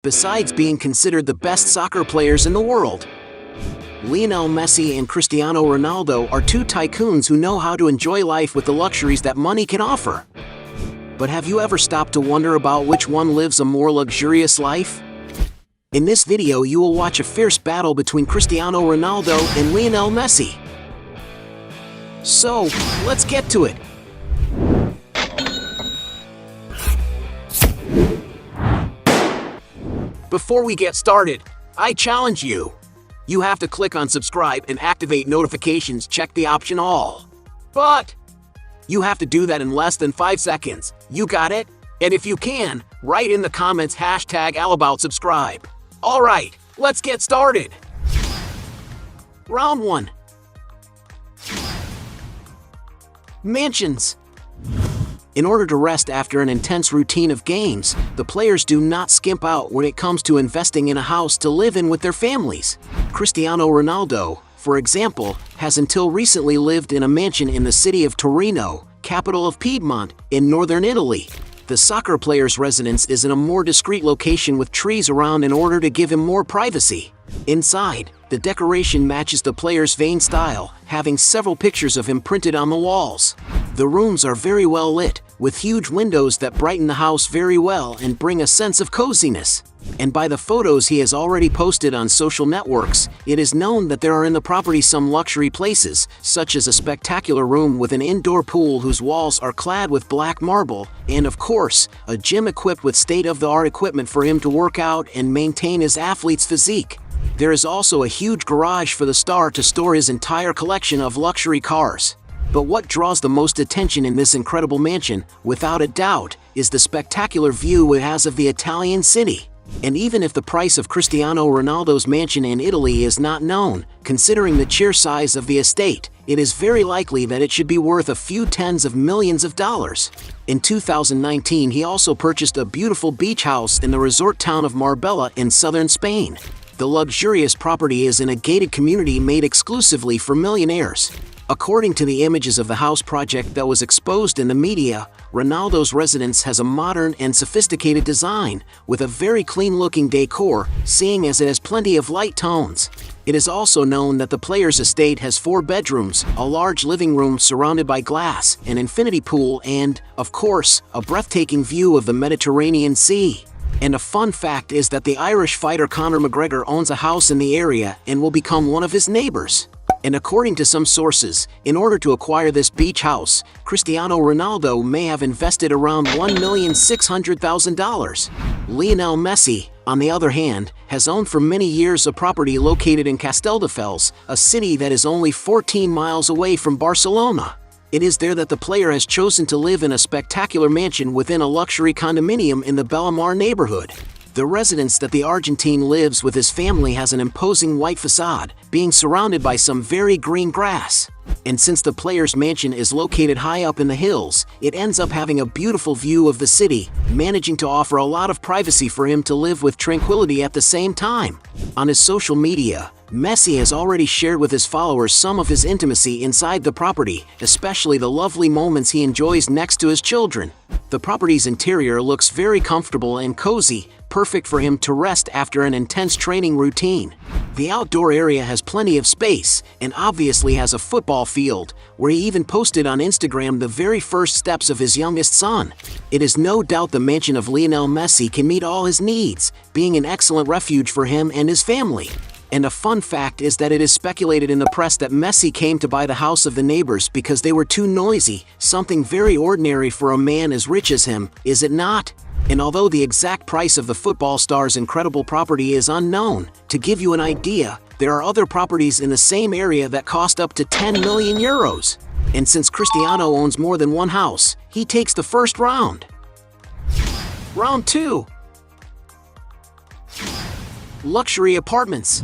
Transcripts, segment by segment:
besides being considered the best soccer players in the world. Lionel Messi and Cristiano Ronaldo are two tycoons who know how to enjoy life with the luxuries that money can offer. But have you ever stopped to wonder about which one lives a more luxurious life? In this video, you will watch a fierce battle between Cristiano Ronaldo and Lionel Messi. So, let's get to it. Before we get started, I challenge you. You have to click on subscribe and activate notifications, check the option all. But you have to do that in less than 5 seconds. You got it? And if you can, write in the comments #AllAboutSubscribe. Alright, let's get started. Round 1. Mansions. In order to rest after an intense routine of games, the players do not skimp out when it comes to investing in a house to live in with their families. Cristiano Ronaldo, for example, has until recently lived in a mansion in the city of Torino, capital of Piedmont, in northern Italy. The soccer player's residence is in a more discreet location with trees around in order to give him more privacy. Inside, the decoration matches the player's vain style, having several pictures of him printed on the walls. The rooms are very well lit, with huge windows that brighten the house very well and bring a sense of coziness. And by the photos he has already posted on social networks, it is known that there are in the property some luxury places, such as a spectacular room with an indoor pool whose walls are clad with black marble, and of course, a gym equipped with state-of-the-art equipment for him to work out and maintain his athlete's physique. There is also a huge garage for the star to store his entire collection of luxury cars. But what draws the most attention in this incredible mansion, without a doubt, is the spectacular view it has of the Italian city. And even if the price of Cristiano Ronaldo's mansion in Italy is not known, considering the sheer size of the estate, it is very likely that it should be worth a few tens of millions of dollars. In 2019, he also purchased a beautiful beach house in the resort town of Marbella in southern Spain. The luxurious property is in a gated community made exclusively for millionaires. According to the images of the house project that was exposed in the media, Ronaldo's residence has a modern and sophisticated design, with a very clean-looking decor, seeing as it has plenty of light tones. It is also known that the player's estate has 4 bedrooms, a large living room surrounded by glass, an infinity pool and, of course, a breathtaking view of the Mediterranean Sea. And a fun fact is that the Irish fighter Conor McGregor owns a house in the area and will become one of his neighbors. And according to some sources, in order to acquire this beach house, Cristiano Ronaldo may have invested around $1,600,000. Lionel Messi, on the other hand, has owned for many years a property located in Castelldefels, a city that is only 14 miles away from Barcelona. It is there that the player has chosen to live in a spectacular mansion within a luxury condominium in the Bellamar neighborhood. The residence that the Argentine lives with his family has an imposing white facade, being surrounded by some very green grass. And since the player's mansion is located high up in the hills, it ends up having a beautiful view of the city, managing to offer a lot of privacy for him to live with tranquility at the same time. On his social media, Messi has already shared with his followers some of his intimacy inside the property, especially the lovely moments he enjoys next to his children. The property's interior looks very comfortable and cozy, perfect for him to rest after an intense training routine. The outdoor area has plenty of space, and obviously has a football field, where he even posted on Instagram the very first steps of his youngest son. It is no doubt the mansion of Lionel Messi can meet all his needs, being an excellent refuge for him and his family. And a fun fact is that it is speculated in the press that Messi came to buy the house of the neighbors because they were too noisy, something very ordinary for a man as rich as him, is it not? And although the exact price of the football star's incredible property is unknown, to give you an idea, there are other properties in the same area that cost up to 10 million euros. And since Cristiano owns more than one house, he takes the first round. Round 2. Luxury apartments.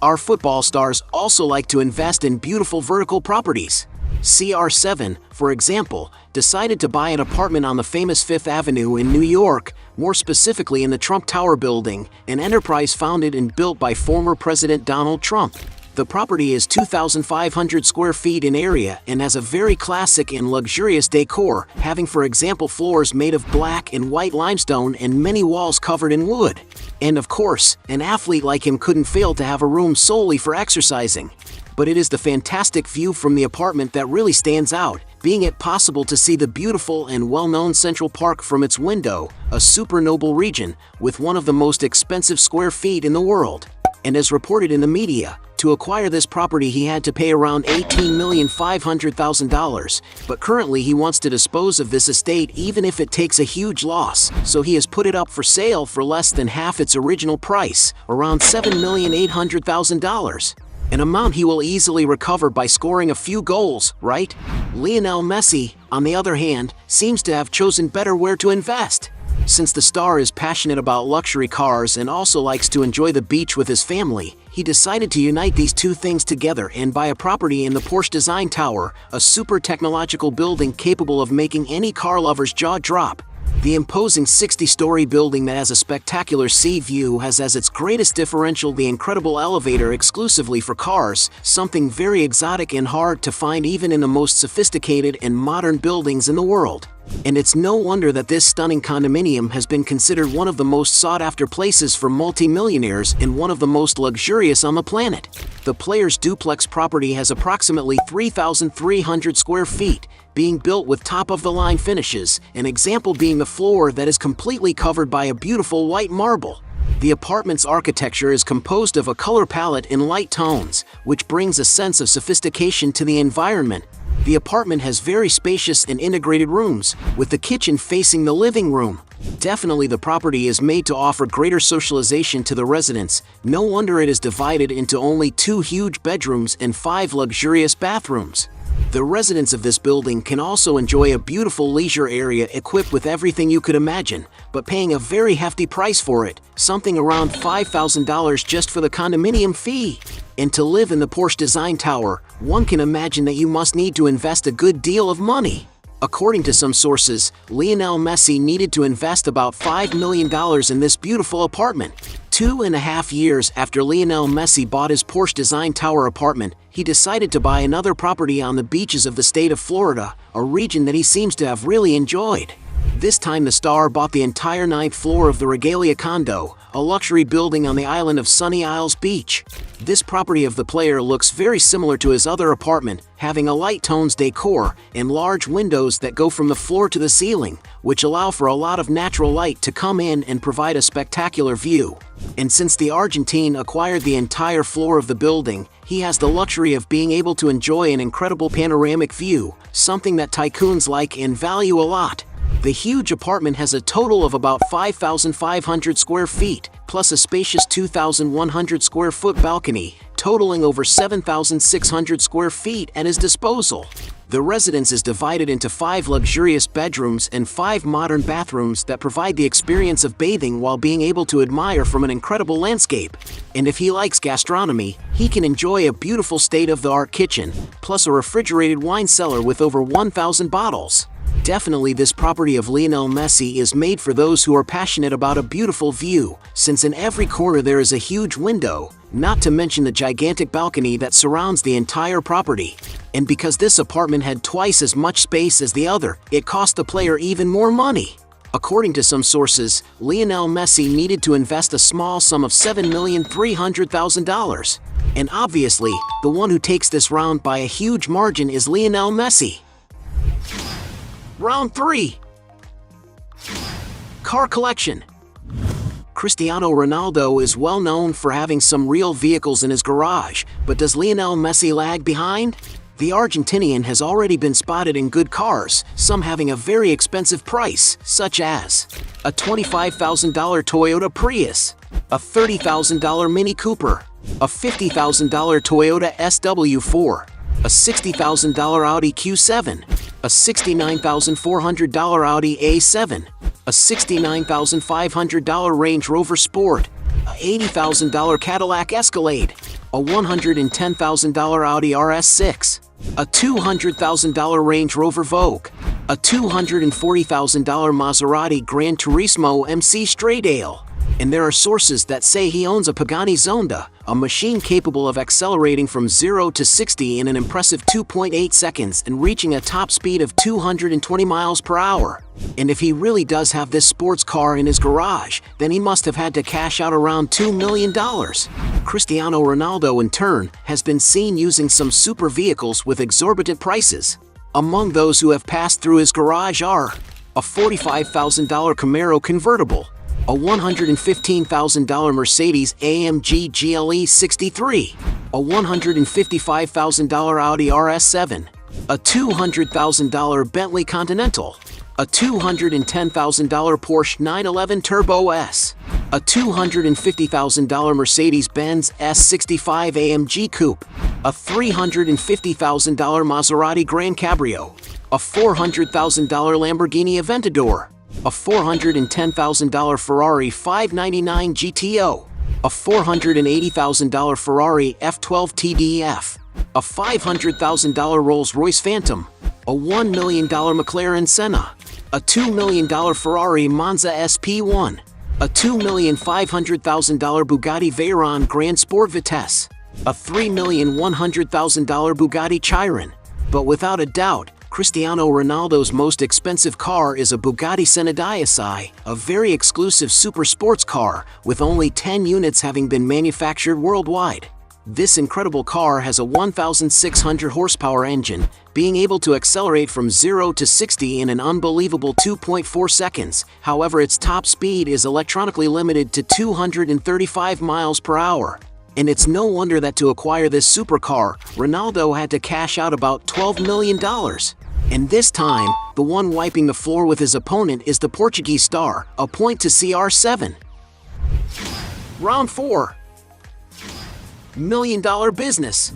Our football stars also like to invest in beautiful vertical properties. CR7, for example, decided to buy an apartment on the famous Fifth Avenue in New York, more specifically in the Trump Tower building, an enterprise founded and built by former President Donald Trump. The property is 2,500 square feet in area and has a very classic and luxurious decor, having for example floors made of black and white limestone and many walls covered in wood. And of course, an athlete like him couldn't fail to have a room solely for exercising. But it is the fantastic view from the apartment that really stands out, being it possible to see the beautiful and well-known Central Park from its window, a super noble region with one of the most expensive square feet in the world. And as reported in the media, to acquire this property he had to pay around $18,500,000, but currently he wants to dispose of this estate even if it takes a huge loss, so he has put it up for sale for less than half its original price, around $7,800,000. An amount he will easily recover by scoring a few goals, right? Lionel Messi, on the other hand, seems to have chosen better where to invest. Since the star is passionate about luxury cars and also likes to enjoy the beach with his family, he decided to unite these two things together and buy a property in the Porsche Design Tower, a super technological building capable of making any car lover's jaw drop. The imposing 60-story building that has a spectacular sea view has as its greatest differential the incredible elevator exclusively for cars, something very exotic and hard to find even in the most sophisticated and modern buildings in the world. And it's no wonder that this stunning condominium has been considered one of the most sought-after places for multi-millionaires and one of the most luxurious on the planet. The player's duplex property has approximately 3,300 square feet, being built with top-of-the-line finishes, an example being the floor that is completely covered by a beautiful white marble. The apartment's architecture is composed of a color palette in light tones, which brings a sense of sophistication to the environment. The apartment has very spacious and integrated rooms, with the kitchen facing the living room. Definitely the property is made to offer greater socialization to the residents. No wonder it is divided into only 2 huge bedrooms and 5 luxurious bathrooms. The residents of this building can also enjoy a beautiful leisure area equipped with everything you could imagine, but paying a very hefty price for it, something around $5,000 just for the condominium fee. And to live in the Porsche Design Tower, one can imagine that you must need to invest a good deal of money. According to some sources, Lionel Messi needed to invest about $5 million in this beautiful apartment. 2.5 years after Lionel Messi bought his Porsche Design Tower apartment, he decided to buy another property on the beaches of the state of Florida, a region that he seems to have really enjoyed. This time the star bought the entire 9th floor of the Regalia condo, a luxury building on the island of Sunny Isles Beach. This property of the player looks very similar to his other apartment, having a light tones decor and large windows that go from the floor to the ceiling, which allow for a lot of natural light to come in and provide a spectacular view. And since the Argentine acquired the entire floor of the building, he has the luxury of being able to enjoy an incredible panoramic view, something that tycoons like and value a lot. The huge apartment has a total of about 5,500 square feet, plus a spacious 2,100 square foot balcony, totaling over 7,600 square feet at his disposal. The residence is divided into 5 luxurious bedrooms and 5 modern bathrooms that provide the experience of bathing while being able to admire from an incredible landscape. And if he likes gastronomy, he can enjoy a beautiful state-of-the-art kitchen, plus a refrigerated wine cellar with over 1,000 bottles. Definitely this property of Lionel Messi is made for those who are passionate about a beautiful view, since in every corner there is a huge window, not to mention the gigantic balcony that surrounds the entire property. And because this apartment had twice as much space as the other, it cost the player even more money. According to some sources, Lionel Messi needed to invest a small sum of $7,300,000. And obviously, the one who takes this round by a huge margin is Lionel Messi. Round 3. Car collection. Cristiano Ronaldo is well known for having some real vehicles in his garage, but does Lionel Messi lag behind? The Argentinian has already been spotted in good cars, some having a very expensive price, such as a $25,000 Toyota Prius, a $30,000 Mini Cooper, a $50,000 Toyota SW4, a $60,000 Audi Q7, a $69,400 Audi A7, a $69,500 Range Rover Sport, a $80,000 Cadillac Escalade, a $110,000 Audi RS6, a $200,000 Range Rover Vogue, a $240,000 Maserati Gran Turismo MC Stradale, And there are sources that say he owns a Pagani Zonda, a machine capable of accelerating from 0 to 60 in an impressive 2.8 seconds and reaching a top speed of 220 miles per hour. And if he really does have this sports car in his garage, then he must have had to cash out around $2 million. Cristiano Ronaldo, in turn, has been seen using some super vehicles with exorbitant prices. Among those who have passed through his garage are a $45,000 Camaro convertible, a $115,000 Mercedes-AMG GLE 63, a $155,000 Audi RS7, a $200,000 Bentley Continental, a $210,000 Porsche 911 Turbo S, a $250,000 Mercedes-Benz S65 AMG Coupe, a $350,000 Maserati Grand Cabrio, a $400,000 Lamborghini Aventador, a $410,000 Ferrari 599 GTO, a $480,000 Ferrari F12 TDF, a $500,000 Rolls-Royce Phantom, a $1 million McLaren Senna, a $2 million Ferrari Monza SP1, a $2,500,000 Bugatti Veyron Grand Sport Vitesse, a $3,100,000 Bugatti Chiron. But without a doubt, Cristiano Ronaldo's most expensive car is a Bugatti Senadaiasai, a very exclusive super sports car, with only 10 units having been manufactured worldwide. This incredible car has a 1,600 horsepower engine, being able to accelerate from 0 to 60 in an unbelievable 2.4 seconds. However, its top speed is electronically limited to 235 miles per hour. And it's no wonder that to acquire this supercar, Ronaldo had to cash out about $12 million. And this time, the one wiping the floor with his opponent is the Portuguese star, a point to CR7. Round 4. $1 million business.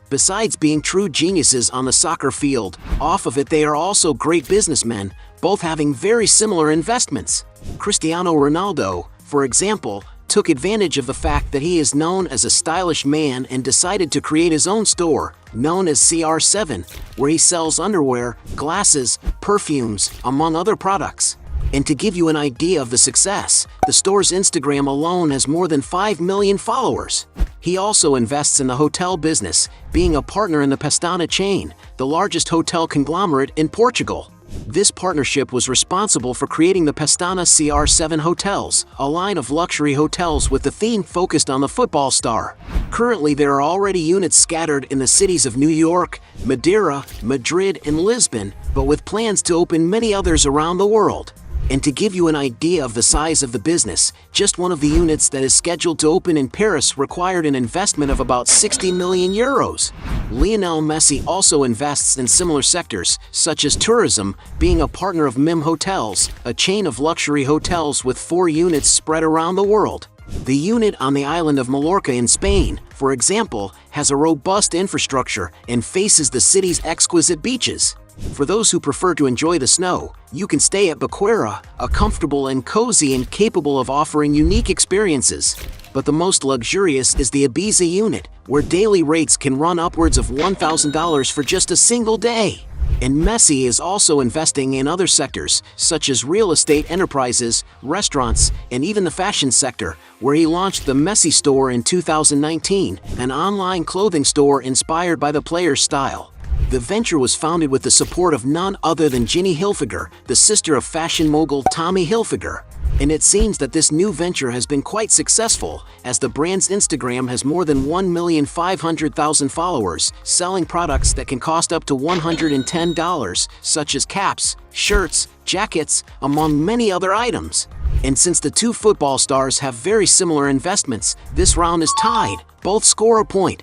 Besides being true geniuses on the soccer field, off of it they are also great businessmen, both having very similar investments. Cristiano Ronaldo, for example, took advantage of the fact that he is known as a stylish man and decided to create his own store, known as CR7, where he sells underwear, glasses, perfumes, among other products. And to give you an idea of the success, the store's Instagram alone has more than 5 million followers. He also invests in the hotel business, being a partner in the Pestana chain, the largest hotel conglomerate in Portugal. This partnership was responsible for creating the Pestana CR7 Hotels, a line of luxury hotels with the theme focused on the football star. Currently, there are already units scattered in the cities of New York, Madeira, Madrid, and Lisbon, but with plans to open many others around the world. And to give you an idea of the size of the business, just one of the units that is scheduled to open in Paris required an investment of about 60 million euros. Lionel Messi also invests in similar sectors, such as tourism, being a partner of MIM Hotels, a chain of luxury hotels with 4 units spread around the world. The unit on the island of Mallorca in Spain, for example, has a robust infrastructure and faces the city's exquisite beaches. For those who prefer to enjoy the snow, you can stay at Baqueira, a comfortable and cozy and capable of offering unique experiences. But the most luxurious is the Ibiza unit, where daily rates can run upwards of $1,000 for just a single day. And Messi is also investing in other sectors, such as real estate enterprises, restaurants, and even the fashion sector, where he launched the Messi store in 2019, an online clothing store inspired by the player's style. The venture was founded with the support of none other than Ginny Hilfiger, the sister of fashion mogul Tommy Hilfiger. And it seems that this new venture has been quite successful, as the brand's Instagram has more than 1,500,000 followers, selling products that can cost up to $110, such as caps, shirts, jackets, among many other items. And since the two football stars have very similar investments, this round is tied. Both score a point.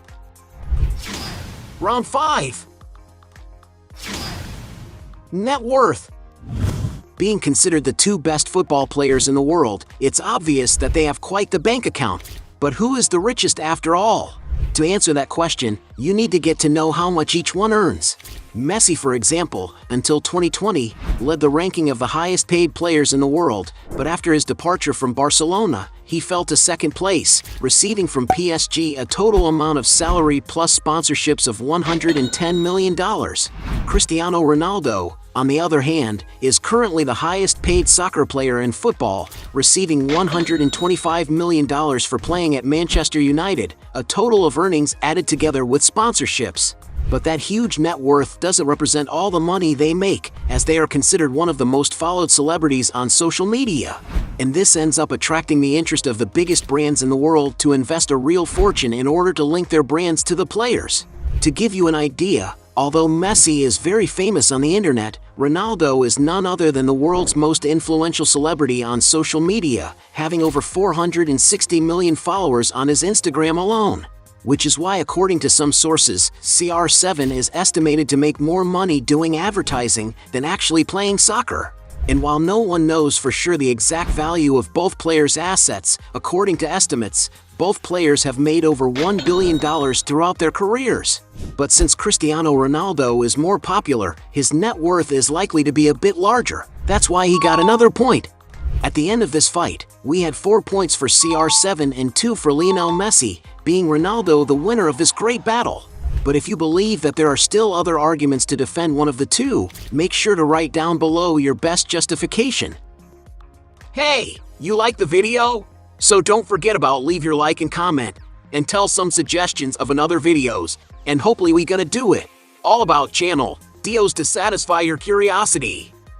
Round 5. Net worth. Being considered the 2 best football players in the world, it's obvious that they have quite the bank account. But who is the richest after all? To answer that question, you need to get to know how much each one earns. Messi, for example, until 2020, led the ranking of the highest paid players in the world, but after his departure from Barcelona, he fell to second place, receiving from PSG a total amount of salary plus sponsorships of $110 million. Cristiano Ronaldo, on the other hand, is currently the highest paid soccer player in football, receiving $125 million for playing at Manchester United, a total of earnings added together with sponsorships. But that huge net worth doesn't represent all the money they make, as they are considered one of the most followed celebrities on social media. And this ends up attracting the interest of the biggest brands in the world to invest a real fortune in order to link their brands to the players. To give you an idea, although Messi is very famous on the internet, Ronaldo is none other than the world's most influential celebrity on social media, having over 460 million followers on his Instagram alone. Which is why, according to some sources, CR7 is estimated to make more money doing advertising than actually playing soccer. And while no one knows for sure the exact value of both players' assets, according to estimates, both players have made over $1 billion throughout their careers. But since Cristiano Ronaldo is more popular, his net worth is likely to be a bit larger. That's why he got another point. At the end of this fight, we had 4 points for CR7 and 2 for Lionel Messi, being Ronaldo the winner of this great battle. But if you believe that there are still other arguments to defend one of the two, make sure to write down below your best justification. Hey, you like the video? So don't forget about leave your like and comment, and tell some suggestions of another videos, and hopefully we gonna do it. All about channel Dios to satisfy your curiosity.